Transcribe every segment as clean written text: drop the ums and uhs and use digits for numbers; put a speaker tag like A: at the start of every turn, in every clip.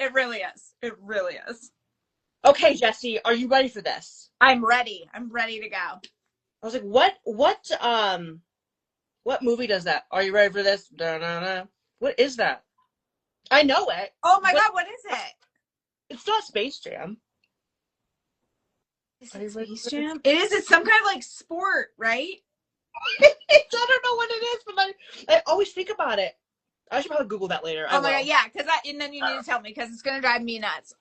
A: It really is. It really is.
B: Okay, Jessie, are you ready for this?
A: I'm ready. I'm ready to go.
B: I was like, what movie does that? Are you ready for this? Da-na-na. What is that? I know it.
A: Oh my God, what is it?
B: It's not Space Jam.
A: Is it Space Jam? It is. It's some kind of like sport, right?
B: I don't know what it is, but I always think about it. I should probably Google that later.
A: Oh my God, yeah, and then you need to tell me because it's gonna drive me nuts.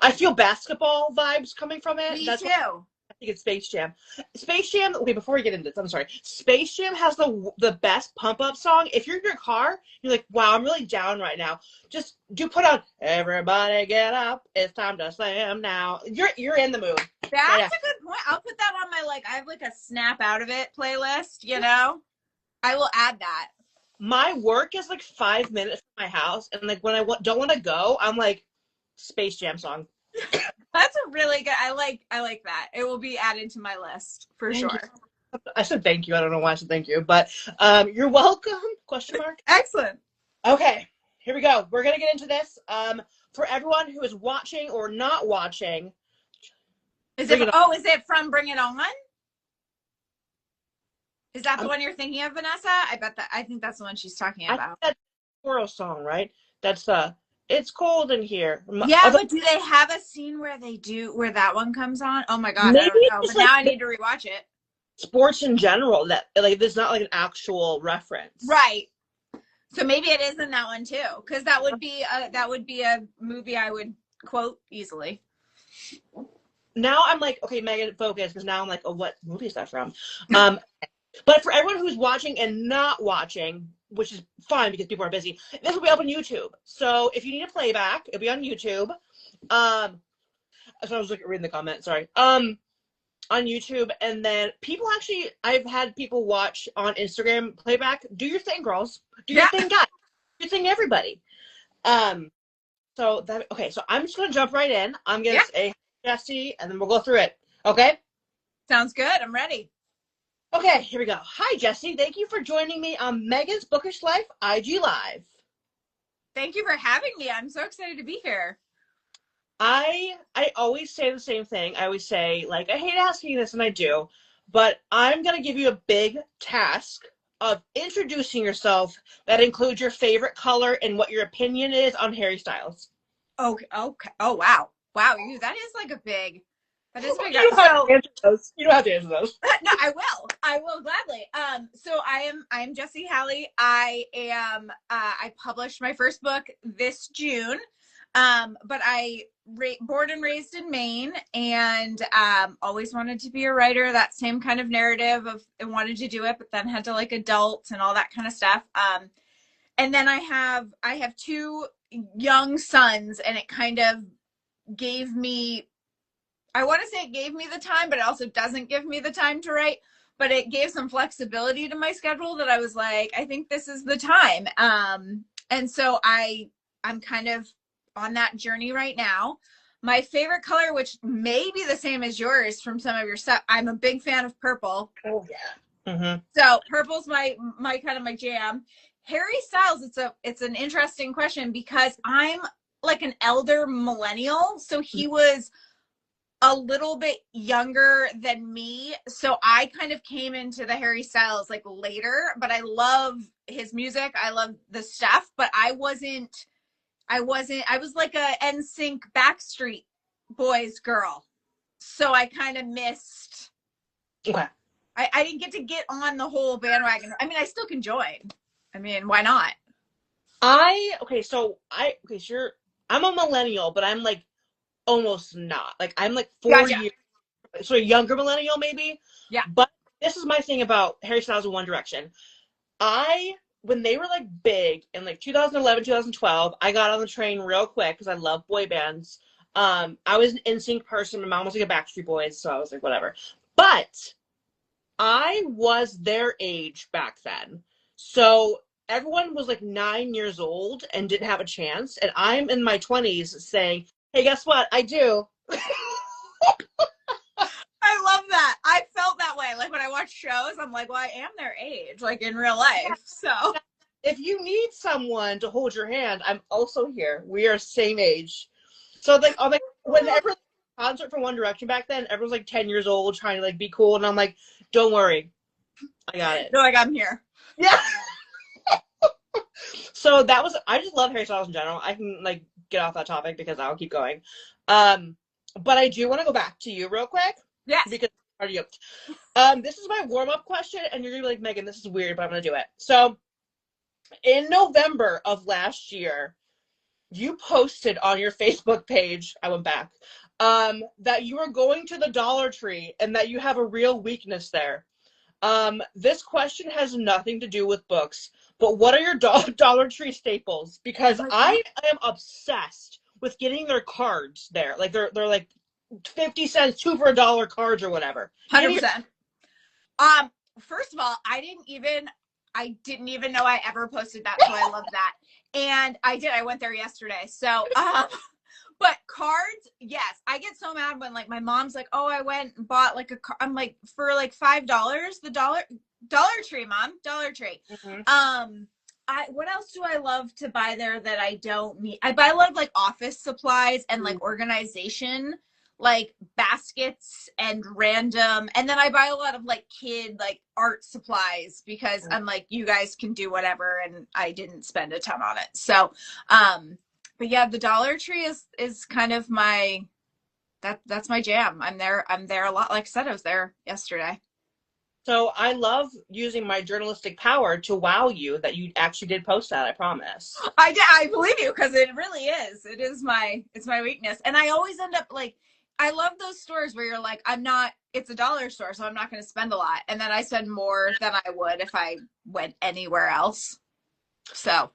B: I feel basketball vibes coming from it.
A: Me
B: That's
A: too.
B: I think it's Space Jam. Space Jam. Okay, before we get into this, I'm sorry. Space Jam has the best pump up song. If you're in your car, you're like, wow, I'm really down right now. Just put on "Everybody Get Up, It's Time to Slam Now." You're in the mood.
A: That's a good point. I'll put that on my I have like a snap out of it playlist. You know, I will add that.
B: My work is like 5 minutes from my house, and like when I don't want to go, I'm like, Space Jam song.
A: That's a really good. I like that. It will be added to my list for sure.
B: I said thank you. I don't know why I said thank you, but you're welcome. Question mark.
A: Excellent.
B: Okay, here we go. We're gonna get into this. For everyone who is watching or not watching,
A: is it from Bring It On? Is that the one you're thinking of, Vanessa? I think that's the one she's talking about.
B: I think that's a choral song, right? That's It's Cold in Here.
A: Yeah, but do they have a scene where that one comes on? Oh my God,
B: maybe
A: I don't know. But now I need to rewatch it.
B: Sports in general, that like there's not like an actual reference.
A: Right. So maybe it is in that one too, because that would be a movie I would quote easily.
B: Now I'm like, okay, Megan, focus, because now I'm like, oh, what movie is that from? But for everyone who's watching and not watching, which is fine because people are busy, this will be up on YouTube. So if you need a playback, it'll be on YouTube. So I was reading the comment, sorry. On YouTube, and then I've had people watch on Instagram playback. Do your thing, girls. Do your thing, guys. Do your thing, everybody. So I'm just gonna jump right in. I'm gonna say Jessie, and then we'll go through it. Okay?
A: Sounds good. I'm ready.
B: Okay, here we go. Hi, Jessie. Thank you for joining me on Megan's Bookish Life IG Live.
A: Thank you for having me. I'm so excited to be here.
B: I always say the same thing. I always say, like, I hate asking this, and I do, but I'm going to give you a big task of introducing yourself that includes your favorite color and what your opinion is on Harry Styles.
A: Okay. Oh, wow. Wow, that is like a big... That is big.
B: You don't have to answer those. You don't have to answer those.
A: No, I will gladly. So I am Jessie Halley. I published my first book this June. But I born and raised in Maine, and always wanted to be a writer. That same kind of narrative of I wanted to do it, but then had to like adult and all that kind of stuff. And then I have two young sons, and it kind of gave me, I want to say it gave me the time, but it also doesn't give me the time to write. But it gave some flexibility to my schedule that I was like, I think this is the time. And so I'm kind of on that journey right now. My favorite color, which may be the same as yours from some of your stuff, I'm a big fan of purple.
B: Oh yeah. Mm-hmm.
A: So purple's my kind of my jam. Harry Styles, it's an interesting question because I'm like an elder millennial, so he was a little bit younger than me, so I kind of came into the Harry Styles like later, but I love his music, I love the stuff, but I was like a NSYNC Backstreet Boys girl, so I kind of missed.
B: Okay.
A: I didn't get on the whole bandwagon. I mean, I still can join. I mean, why not?
B: So I'm a millennial, but I'm like almost not. Like I'm like 4 years, so a younger millennial maybe.
A: Yeah.
B: But this is my thing about Harry Styles and One Direction. When they were like big in like 2011, 2012, I got on the train real quick because I love boy bands. I was an NSYNC person. My mom was like a Backstreet Boys, so I was like, whatever. But I was their age back then. So everyone was like 9 years old and didn't have a chance. And I'm in my 20s saying, hey, guess what? I do.
A: I love that. I felt that way. Like when I watch shows, I'm like, well, I am their age, like in real life. So
B: if you need someone to hold your hand, I'm also here. We are same age. So like, I'm like, whenever concert from One Direction back then, everyone's like 10 years old trying to like be cool, and I'm like, don't worry, I got it.
A: You're like, I'm here.
B: Yeah. So that was, I just love Harry Styles in general. I can like get off that topic because I'll keep going. But I do want to go back to you real quick.
A: Yes.
B: Because are you? This is my warm-up question, and you're gonna be like, Megan, this is weird, but I'm gonna do it. So in November of last year, you posted on your Facebook page, I went back, that you were going to the Dollar Tree and that you have a real weakness there. This question has nothing to do with books, but what are your Dollar Tree staples? Because I am obsessed with getting their cards there. Like they're like 50 cents, 2 for $1 cards or whatever.
A: 100%. First of all, I didn't even know I ever posted that, so I love that. And I did. I went there yesterday. So, but cards, yes. I get so mad when like my mom's like, "Oh, I went and bought like a card." I'm like, for like $5, the Dollar Tree, Mom, Dollar Tree.
B: Mm-hmm.
A: What else do I love to buy there that I don't need? I buy a lot of like office supplies and like organization, like baskets and random, and then I buy a lot of like kid like art supplies because I'm like, you guys can do whatever, and I didn't spend a ton on it. So but yeah, the Dollar Tree is kind of my that's my jam. I'm there a lot. Like I said, I was there yesterday.
B: So I love using my journalistic power to wow you that you actually did post that, I promise.
A: I believe you, because it really is. It's my weakness. And I always end up like, I love those stores where you're like, it's a dollar store, so I'm not going to spend a lot. And then I spend more than I would if I went anywhere else. So.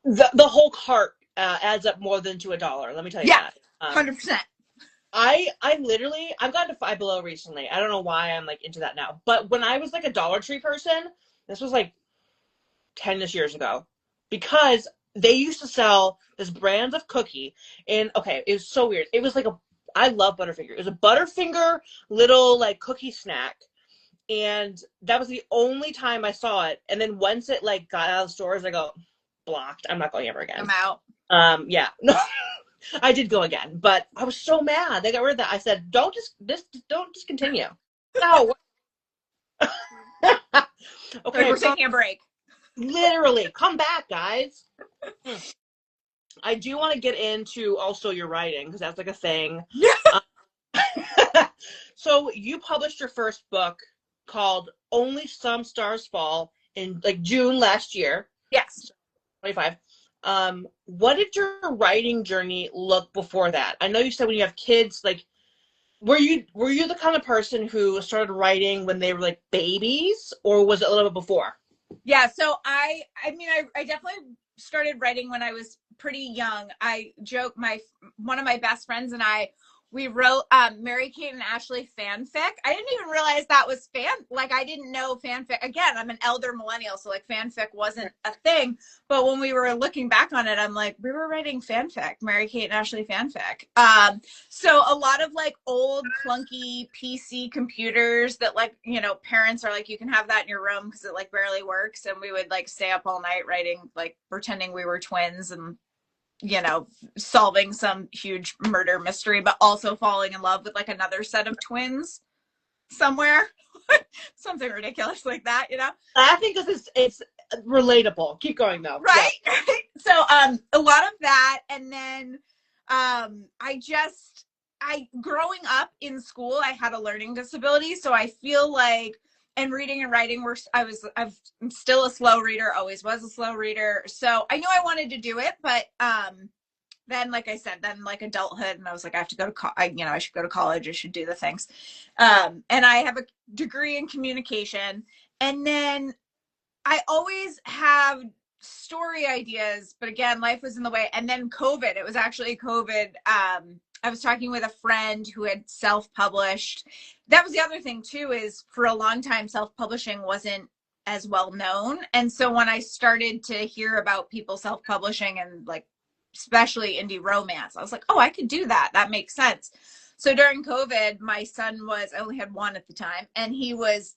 B: The whole cart adds up more than to $1. Let me tell you that.
A: 100%.
B: I've gotten to Five Below recently. I don't know why I'm like into that now. But when I was like a Dollar Tree person, this was like 10-ish years ago, because they used to sell this brand of cookie. And okay, it was so weird. It was like I love Butterfinger. It was a Butterfinger little like cookie snack. And that was the only time I saw it. And then once it like got out of the stores, I go, blocked. I'm not going ever again.
A: I'm out.
B: Yeah. No. I did go again, but I was so mad. They got rid of that. I said, don't discontinue. No. Okay.
A: We're taking a break.
B: Literally. Come back, guys. I do want to get into also your writing, because that's like a thing. So you published your first book called Only Some Stars Fall in like June last year.
A: Yes.
B: 25. What did your writing journey look before that? I know you said when you have kids, like, were you the kind of person who started writing when they were like babies, or was it a little bit before?
A: Yeah, so I mean, I definitely started writing when I was pretty young. I joke, one of my best friends and we wrote Mary-Kate and Ashley fanfic. I didn't even realize that was I didn't know fanfic. Again, I'm an elder millennial, so like fanfic wasn't a thing. But when we were looking back on it, I'm like, we were writing fanfic, Mary-Kate and Ashley fanfic. So a lot of like old clunky PC computers that like, parents are like, you can have that in your room because it like barely works. And we would like stay up all night writing, like pretending we were twins and solving some huge murder mystery, but also falling in love with like another set of twins somewhere. Something ridiculous like that,
B: I think it's relatable. Keep going though.
A: Right. Yeah. Right. So a lot of that. And then growing up in school, I had a learning disability. So I feel like, and reading and writing I'm still a slow reader, always was a slow reader. So I knew I wanted to do it, but then, like I said, like adulthood, and I was like, I have to go to I should go to college, I should do the things. And I have a degree in communication. And then I always have story ideas, but again, life was in the way. And then COVID, it was actually COVID. I was talking with a friend who had self-published. That was the other thing too, is for a long time, self-publishing wasn't as well known. And so when I started to hear about people self-publishing and like, especially indie romance, I was like, oh, I could do that. That makes sense. So during COVID, my son I only had one at the time, and he was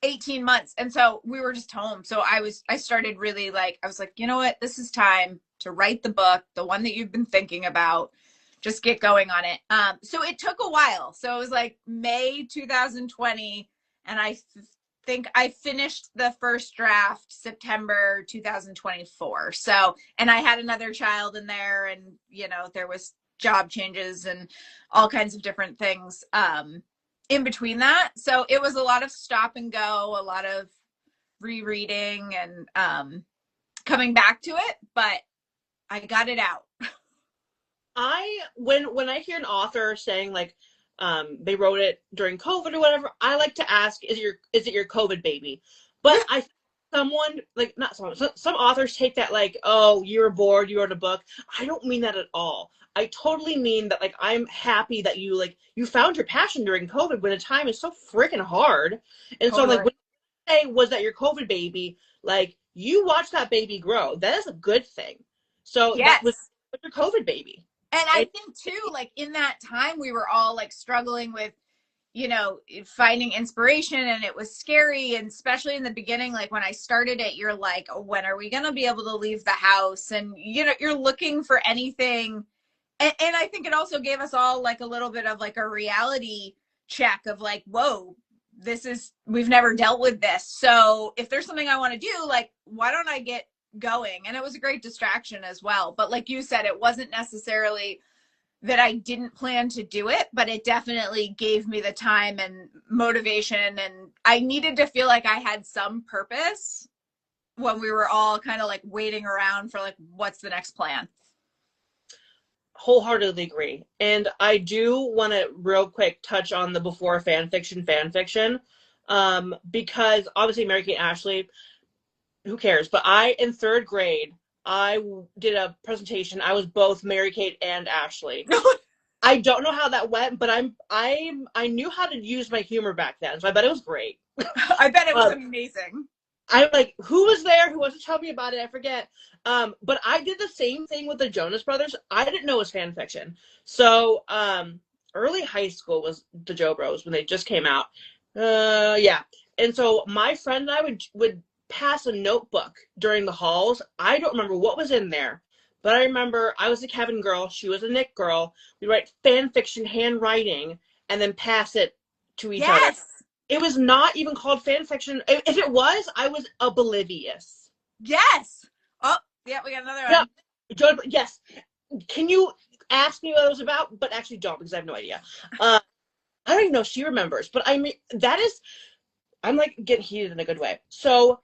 A: 18 months. And so we were just home. So I started really like, I was like, you know what? This is time to write the book, the one that you've been thinking about. Just get going on it. So it took a while. So it was like May 2020. And I think I finished the first draft September 2024. So, and I had another child in there, and, you know, there was job changes and all kinds of different things in between that. So it was a lot of stop and go, a lot of rereading and coming back to it, but I got it out.
B: When I hear an author saying like they wrote it during COVID or whatever, I like to ask, is it your COVID baby? But I someone like not someone some authors take that like, oh, you were bored, you wrote a book. I don't mean that at all. I totally mean that like I'm happy that you found your passion during COVID when a time is so freaking hard. And
A: Totally.
B: so like when you say was that your COVID baby, like you watched that baby grow. That is a good thing. So
A: yes.
B: That was your COVID baby.
A: And I think too, like in that time, we were all like struggling with, you know, finding inspiration, and it was scary. And especially in the beginning, like when I started it, you're like, when are we going to be able to leave the house? And, you know, you're looking for anything. And I think it also gave us all like a little bit of like a reality check of like, whoa, we've never dealt with this. So if there's something I want to do, like, why don't I get going? And it was a great distraction as well. But like you said, it wasn't necessarily that I didn't plan to do it, but it definitely gave me the time and motivation. And I needed to feel like I had some purpose when we were all kind of like waiting around for like, what's the next plan?
B: Wholeheartedly agree. And I do want to real quick touch on the before fan fiction, because obviously Mary-Kate Ashley, who cares? But in third grade, I did a presentation. I was both Mary-Kate and Ashley. I don't know how that went, but I knew how to use my humor back then, so I bet it was great.
A: I bet it was amazing.
B: I'm like, who was there? Who wants to tell me about it? I forget. But I did the same thing with the Jonas Brothers. I didn't know it was fan fiction. So early high school was the Joe Bros when they just came out. Yeah. And so my friend and I would pass a notebook during the halls. I don't remember what was in there, but I remember I was a Kevin girl. She was a Nick girl. We write fan fiction handwriting and then pass it to each other. It was not even called fan fiction. If it was, I was oblivious.
A: Yes. Oh, yeah, we got another one.
B: Yeah. Yes. Can you ask me what it was about? But actually don't, because I have no idea. I don't even know if she remembers. But I mean, I'm like getting heated in a good way. So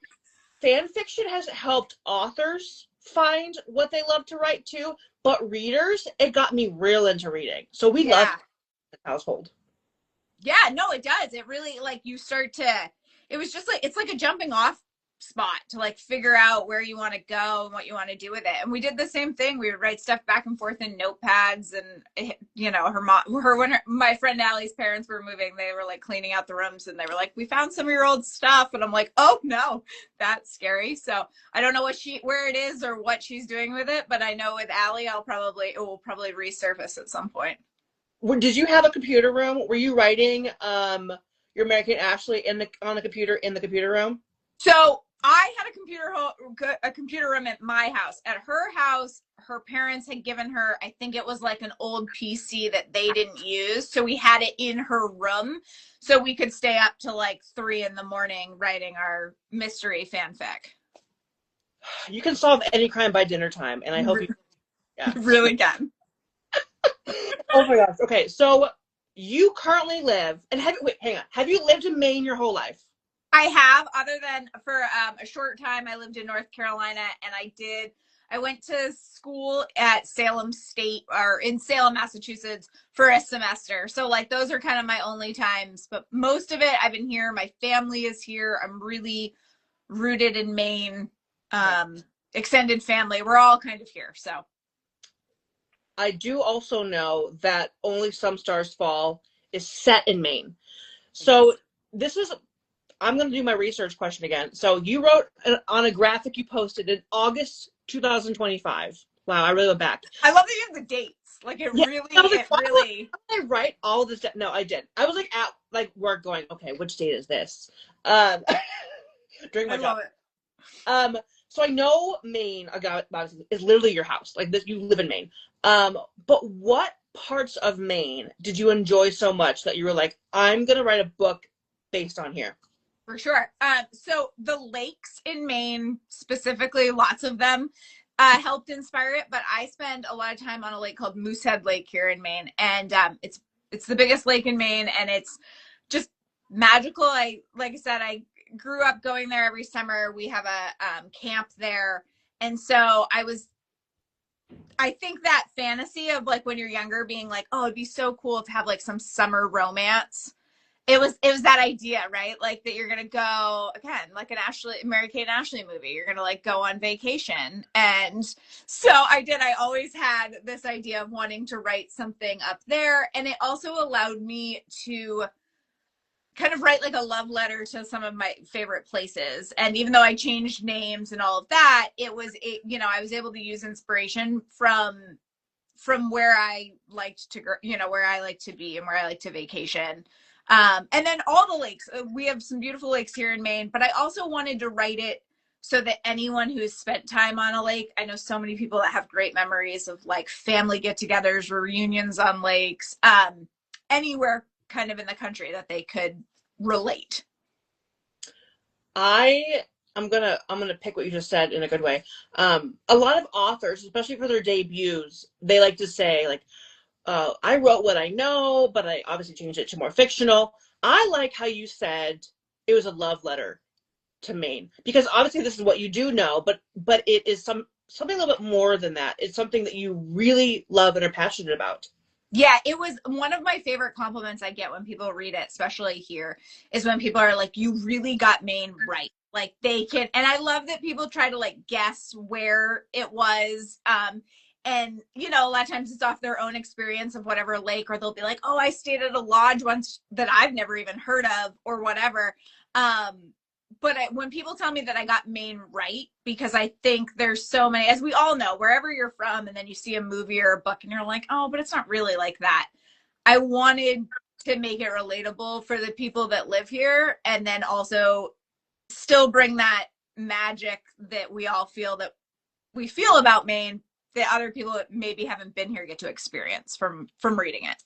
B: fan fiction has helped authors find what they love to write too. But readers, it got me real into reading. So we love the household.
A: Yeah, no, it does. It really, like, you start to, it was just like, it's like a jumping off spot to like figure out where you want to go and what you want to do with it. And we did the same thing. We would write stuff back and forth in notepads, and you know, when my friend Allie's parents were moving, they were like cleaning out the rooms, and they were like, we found some of your old stuff. And I'm like, oh no, that's scary. So I don't know where it is or what she's doing with it, but I know with Allie, it will probably resurface at some point.
B: Did you have a computer room? Were you writing your Mary-Kate Ashley on the computer in the computer room?
A: So I had a computer room at my house. At her house, her parents had given her, I think it was like an old PC that they didn't use. So we had it in her room, so we could stay up to like 3 a.m. writing our mystery fanfic.
B: You can solve any crime by dinner time, and I hope you
A: really can.
B: Oh my gosh. Okay, so you currently live, and have you lived in Maine your whole life?
A: I have, other than for a short time. I lived in North Carolina, and I went to school at Salem State, or in Salem, Massachusetts, for a semester. So like those are kind of my only times, but most of it I've been here. My family is here. I'm really rooted in Maine. Extended family, we're all kind of here. So
B: I do also know that Only Some Stars Fall is set in Maine. So I'm going to do my research question again. So you wrote on a graphic you posted in August 2025. Wow, I really went back.
A: I love that you have the dates. Like it
B: Yeah,
A: really,
B: I was like,
A: it really.
B: why did I write all this? No, I did. I was like at like work going, okay, which date is this? During
A: I
B: my job.
A: love it.
B: So I know Maine is literally your house. Like this, you live in Maine. But what parts of Maine did you enjoy so much that you were like, I'm gonna write a book based on here?
A: For sure. So the lakes in Maine, specifically, lots of them, helped inspire it. But I spend a lot of time on a lake called Moosehead Lake here in Maine, and it's the biggest lake in Maine, and it's just magical. Like I said, I grew up going there every summer. We have a camp there, and so I think that fantasy of like when you're younger being like, oh, it'd be so cool to have like some summer romance. It was that idea, right? Like that you're gonna go again, like an Mary Kate and Ashley movie. You're gonna like go on vacation, and so I did. I always had this idea of wanting to write something up there, and it also allowed me to kind of write like a love letter to some of my favorite places. And even though I changed names and all of that, I was able to use inspiration from where I liked to, where I like to be and where I like to vacation. And then all the lakes, we have some beautiful lakes here in Maine, but I also wanted to write it so that anyone who has spent time on a lake, I know so many people that have great memories of like family get-togethers, reunions on lakes, anywhere kind of in the country that they could relate.
B: I'm gonna pick what you just said in a good way. A lot of authors, especially for their debuts, they like to say like, I wrote what I know, but I obviously changed it to more fictional. I like how you said it was a love letter to Maine, because obviously this is what you do know, but it is something a little bit more than that. It's something that you really love and are passionate about.
A: Yeah, it was one of my favorite compliments I get when people read it, especially here, is when people are like, you really got Maine right. Like they can, and I love that people try to like guess where it was. And a lot of times it's off their own experience of whatever lake, or they'll be like, oh, I stayed at a lodge once that I've never even heard of or whatever. But when people tell me that I got Maine right, because I think there's so many, as we all know, wherever you're from, and then you see a movie or a book and you're like, oh, but it's not really like that. I wanted to make it relatable for the people that live here, and then also still bring that magic that we all feel that we feel about Maine, that other people that maybe haven't been here get to experience from reading it.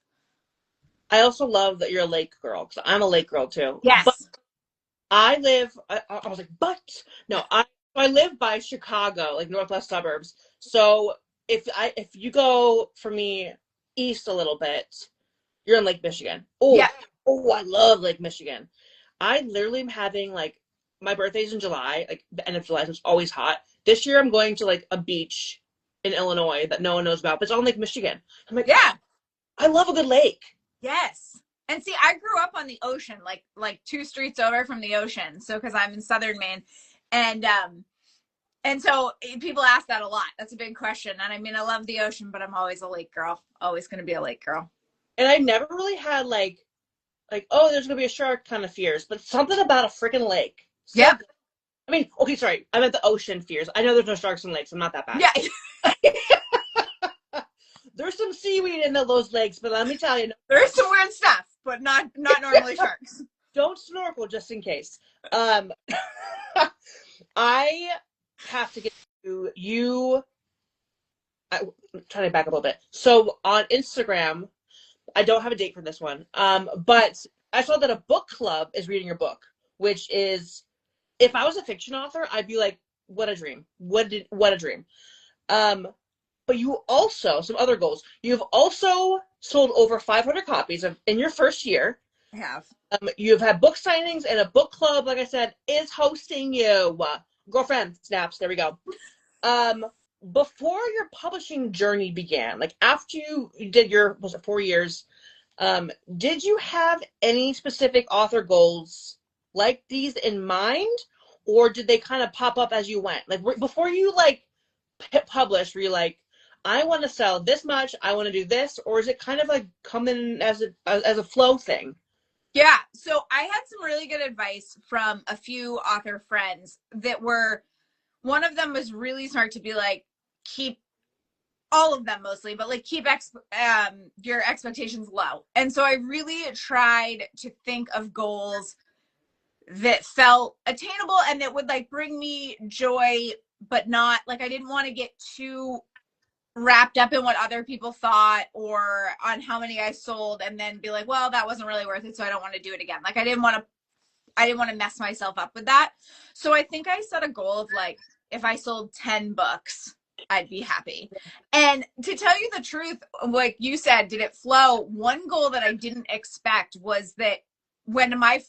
B: I also love that you're a lake girl, because I'm a lake girl too.
A: Yes.
B: But I was like, but no, I live by Chicago, like northwest suburbs. So if you go for me east a little bit, you're in Lake Michigan. Oh,
A: yeah.
B: Oh, I love Lake Michigan. I literally am having like, my birthday's in July, like the end of July, so it's always hot. This year I'm going to like a beach in Illinois that no one knows about, but it's on Lake Michigan. I'm like,
A: yeah,
B: I love a good lake.
A: Yes. And see, I grew up on the ocean, like 2 streets over from the ocean. So, because I'm in southern Maine, and so people ask that a lot. That's a big question. And I mean, I love the ocean, but I'm always a lake girl. Always going to be a lake girl.
B: And I never really had like, oh, there's gonna be a shark kind of fears, but something about a freaking lake. So
A: yeah.
B: Good. I mean, okay, sorry, I meant the ocean fears. I know there's no sharks in lakes. I'm not that bad.
A: Yeah.
B: There's some seaweed in those lakes, but let me tell you,
A: there's some weird stuff, but not normally sharks.
B: Don't snorkel just in case. I have to get to you. I'm trying to back up a little bit. So on Instagram, I don't have a date for this one, but I saw that a book club is reading your book, which is, if I was a fiction author, I'd be like, what a dream. What a dream. But you also, some other goals, you've also sold over 500 copies in your first year.
A: I have.
B: You've had book signings, and a book club, like I said, is hosting you. Girlfriend snaps. There we go. Before your publishing journey began, like after you did was it 4 years, did you have any specific author goals like these in mind, or did they kind of pop up as you went? Like before you like published, were you like, I want to sell this much, I want to do this, or is it kind of like come in as a flow thing?
A: Yeah. So I had some really good advice from a few author friends that one of them was really smart to be like, keep all of them mostly, but like keep your expectations low. And so I really tried to think of goals that felt attainable and that would like bring me joy, but not like, I didn't want to get too wrapped up in what other people thought or on how many I sold and then be like, well, that wasn't really worth it, so I don't want to do it again. Like I didn't want to mess myself up with that. So I think I set a goal of like, if I sold 10 books, I'd be happy. And to tell you the truth, like you said, did it flow? One goal that I didn't expect was that when my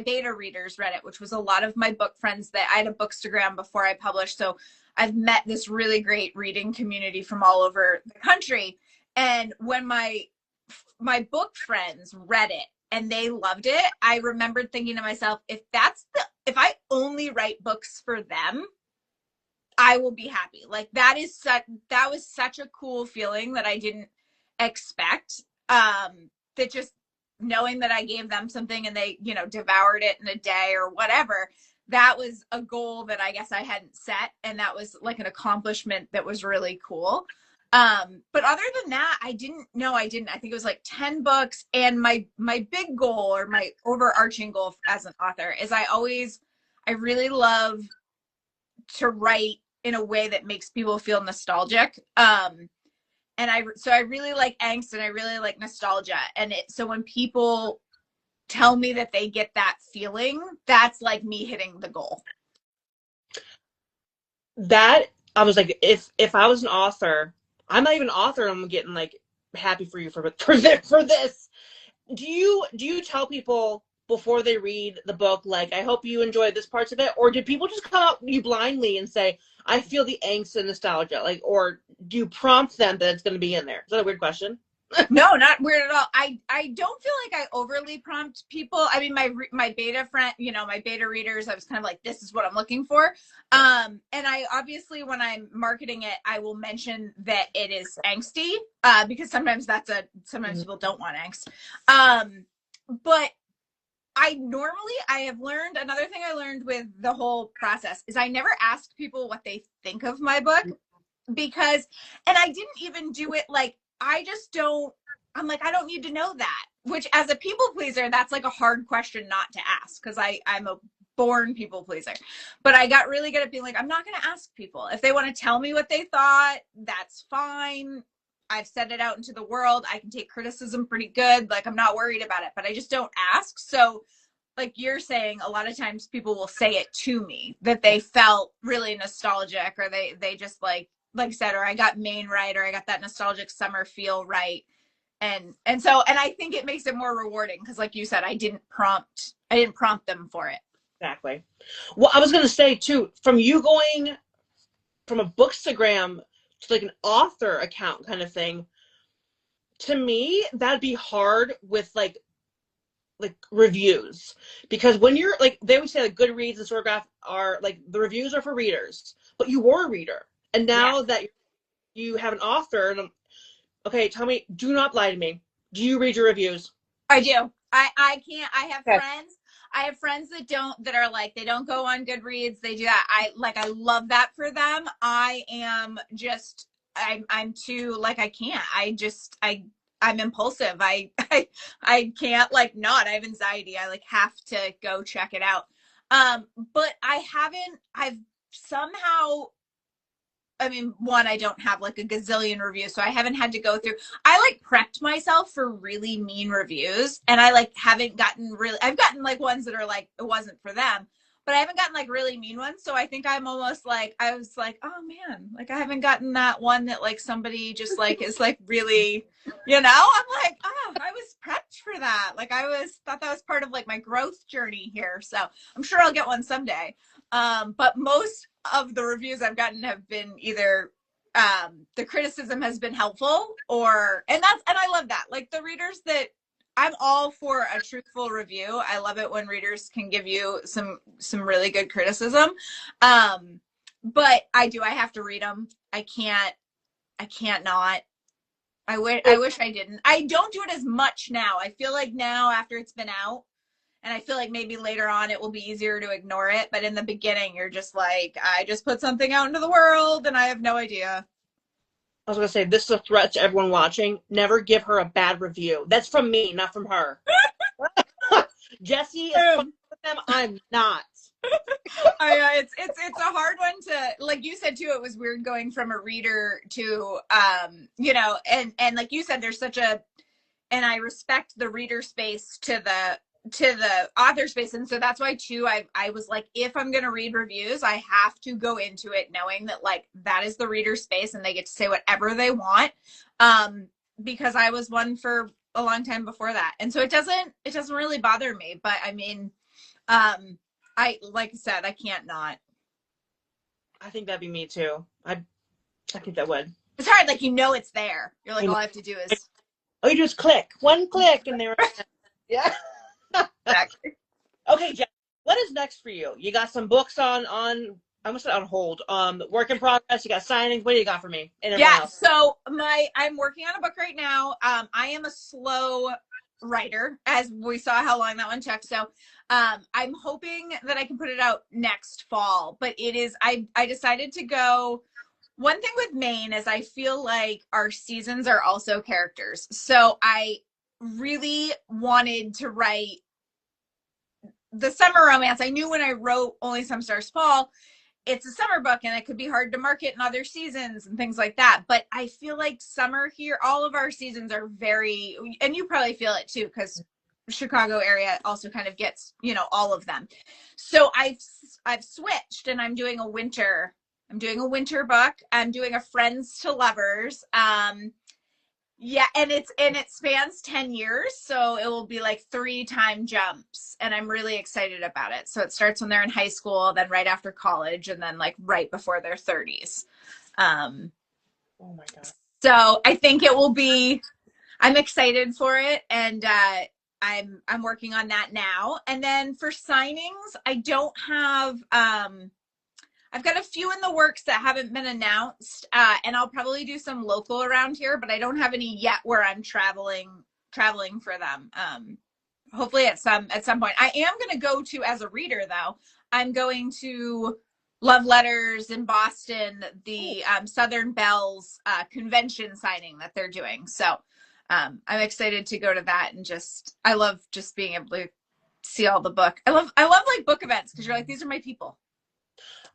A: beta readers read it, which was a lot of my book friends, that I had a Bookstagram before I published. So I've met this really great reading community from all over the country. And when my book friends read it and they loved it, I remembered thinking to myself, if I only write books for them, I will be happy. Like that was such a cool feeling that I didn't expect. That just knowing that I gave them something and they, devoured it in a day or whatever, that was a goal that I guess I hadn't set. And that was like an accomplishment that was really cool. But other than that, I didn't. I think it was like 10 books. And my big goal or my overarching goal as an author is I really love to write in a way that makes people feel nostalgic. And I really like angst and I really like nostalgia. And so when people tell me that they get that feeling, that's like me hitting the goal.
B: That I was like, if I was an author, I'm not even an author, I'm getting like happy for you for this. Do you tell people before they read the book, like, I hope you enjoy this parts of it? Or did people just come up to you blindly and say, I feel the angst and nostalgia? Like, or do you prompt them that it's going to be in there? Is that a weird question?
A: No, not weird at all. I don't feel like I overly prompt people. I mean, my beta friend, my beta readers, I was kind of like, this is what I'm looking for. And I obviously, when I'm marketing it, I will mention that it is angsty, because sometimes people don't want angst. But I have learned, another thing I learned with the whole process is I never ask people what they think of my book, because, and I didn't even do it like, I don't need to know that, which as a people pleaser, that's like a hard question not to ask, because I'm a born people pleaser. But I got really good at being like, I'm not going to ask people. If they want to tell me what they thought, that's fine. I've said it out into the world. I can take criticism pretty good. Like, I'm not worried about it, but I just don't ask. So like you're saying, a lot of times people will say it to me that they felt really nostalgic, or they just like I said, or I got Maine right, or I got that nostalgic summer feel right. And I think it makes it more rewarding because, like you said, I didn't prompt them for it.
B: Exactly. Well, I was going to say too, from you going from a Bookstagram to like an author account kind of thing, to me, that'd be hard with like reviews, because when you're like, they would say like Goodreads and Storygraph are like, the reviews are for readers, but you were a reader. And now that you have an author, and okay, tell me, do not lie to me. Do you read your reviews?
A: I do. I can't. I have friends. I have friends that are like, they don't go on Goodreads. They do that. I love that for them. I'm too, like, I can't. I'm impulsive. I can't like not. I have anxiety. I like have to go check it out. But I've somehow, I mean, one, I don't have like a gazillion reviews, so I haven't had to go through. I like prepped myself for really mean reviews, and I like haven't gotten I've gotten like ones that are like, it wasn't for them, but I haven't gotten like really mean ones. So I think I'm almost like, I was like, oh man, like I haven't gotten that one that like somebody just like is like really, I'm like, oh, I was prepped for that. Like thought that was part of like my growth journey here. So I'm sure I'll get one someday. But most of the reviews I've gotten have been either the criticism has been helpful, and I love that. Like the readers that, I'm all for a truthful review. I love it when readers can give you some really good criticism. But I have to read them. I can't not. I wish I didn't. I don't do it as much now. I feel like now, after it's been out, and I feel like maybe later on it will be easier to ignore it. But in the beginning, you're just like, I just put something out into the world and I have no idea.
B: was going to say, this is a threat to everyone watching. Never give her a bad review. That's from me, not from her. Jessie is fun with them. I'm not.
A: It's a hard one to, like you said too, it was weird going from a reader to you know, and like you said, there's such a, and I respect the reader space to the author space, and so that's why too I was like, if I'm gonna read reviews, I have to go into it knowing that like that is the reader space and they get to say whatever they want, because I was one for a long time before that, and so it doesn't really bother me. But I mean, I, like I said, I can't not.
B: I think that'd be me too. I think that would.
A: It's hard, like, you know, it's there. You're like, all I have to do is.
B: Oh, you just click one click, and they're yeah.
A: Exactly.
B: Okay, Jeff, what is next for you? You got some books on I almost said on hold. Work in progress. You got signings. What do you got for me?
A: Yeah. So I'm working on a book right now. I am a slow writer, as we saw how long that one took. So I'm hoping that I can put it out next fall, but it is, I decided to go, one thing with Maine is I feel like our seasons are also characters. So I really wanted to write the summer romance. I knew when I wrote Only Some Stars Fall, it's a summer book and it could be hard to market in other seasons and things like that. But I feel like summer here, all of our seasons are very, and you probably feel it too, because Chicago area also kind of gets, you know, all of them. So I've switched and I'm doing a winter book. I'm doing a friends to lovers. Yeah, and it spans 10 years, so it will be like 3 time jumps, and I'm really excited about it. So it starts when they're in high school, then right after college, and then like right before their 30s. Oh
B: my God.
A: So I think it will be, I'm excited for it, and I'm working on that now. And then for signings, I don't have I've got a few in the works that haven't been announced, and I'll probably do some local around here, but I don't have any yet where I'm traveling for them. Hopefully at some point. I am going to go to, as a reader though, I'm going to Love Letters in Boston, the Southern Bells convention signing that they're doing. So I'm excited to go to that, and I love just being able to see all the book. I love like book events, because you're like, these are my people.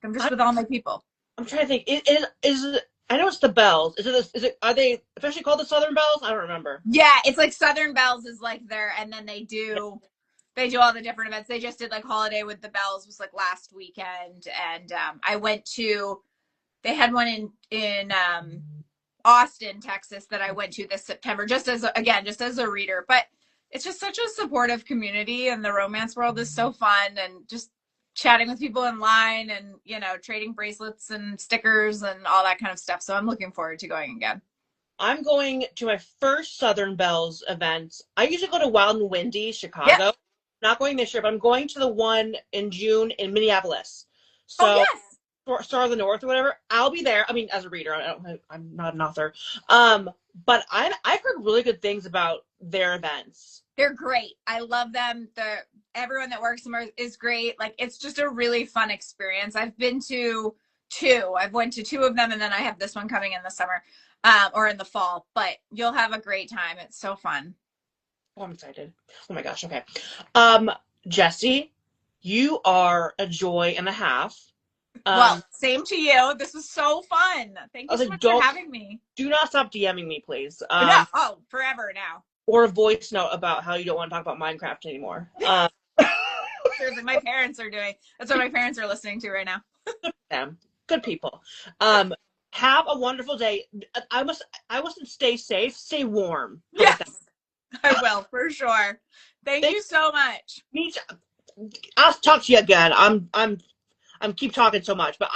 A: I'm just with all my people. I'm
B: trying to think. Is it, I know it's the Bells. Are they officially called the Southern Bells? I don't remember.
A: Yeah, it's like Southern Bells is like their, and then they do all the different events. They just did like Holiday with the Bells was like last weekend, and I went to, they had one in Austin, Texas that I went to this September, just as a reader. But it's just such a supportive community, and the romance world is so fun, and just chatting with people in line, and, you know, trading bracelets and stickers and all that kind of stuff. So I'm looking forward to going again.
B: I'm going to my first Southern Bells event. I usually go to Wild and Windy, Chicago. Yep. Not going this year, but I'm going to the one in June in Minneapolis. So, Star of the North or whatever. I'll be there. I mean, as a reader, I'm not an author. But I've heard really good things about their events.
A: They're great. I love them. Everyone that works there is great. Like, it's just a really fun experience. I've been to 2. I've went to 2 of them, and then I have this one coming in the summer, or in the fall. But you'll have a great time. It's so fun.
B: Oh, I'm excited. Oh my gosh. Okay. Jessie, you are a joy and a half.
A: Well, same to you. This was so fun. Thank you so much for having me.
B: Do not stop DMing me, please.
A: No, forever now.
B: Or a voice note about how you don't want to talk about Minecraft anymore.
A: Seriously, my parents are doing. That's what my parents are listening to right now.
B: Them, good people. Have a wonderful day. I must stay safe, stay warm.
A: Yes, I will for sure. Thank you so much.
B: I'll talk to you again. I'm keep talking so much, but